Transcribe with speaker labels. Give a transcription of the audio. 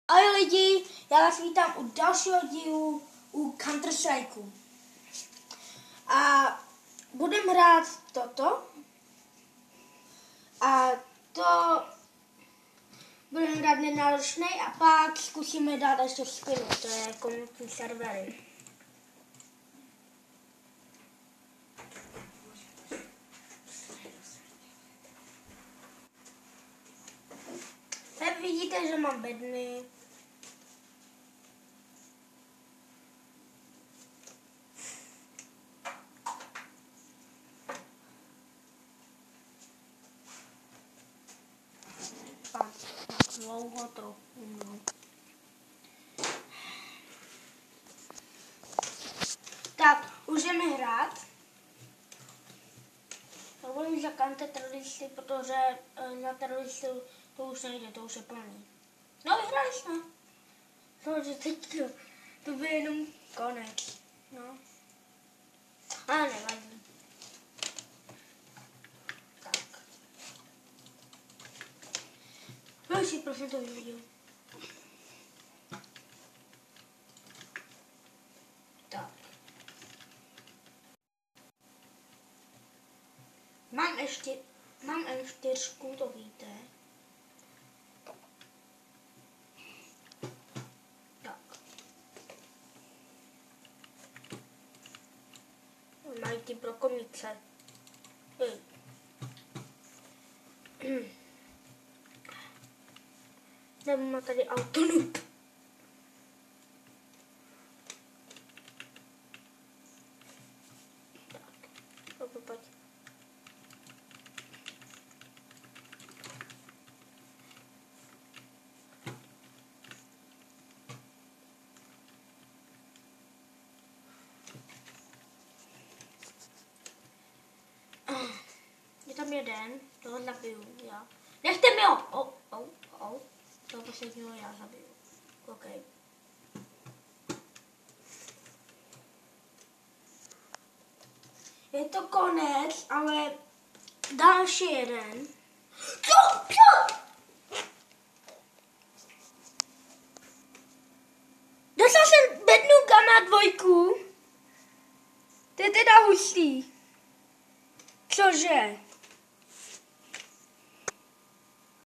Speaker 1: Ahoj lidi, já vás vítám u dalšího dílu u Counter-Strikeu. A budeme hrát toto. A to budeme hrát nenáročný a pak zkusíme dát ještě spinu, to je komunitní servery. Teď vidíte, že mám bedny. Dlouho trochu. Tak, už jdeme hrát. To budeme za counter-teroristy, protože na teroristy to už nejde, to už je plný. No, vyhrali jsme. Protože teď to bude jenom konec. No. Ale nevadí. Tak. Prosím, prosím to video. Tak. Mám M4, to víte. Tak. Mají ty pro komice. Nebo má tady autonut. Tak, pojď. Je tam jeden, toho zabiju já. Nechte mi ho! Toho posledního já zabiju. OK. Je to konec, ale další jeden. Co? Dostal jsem bednu Gamma 2. To je teda hustý. Cože?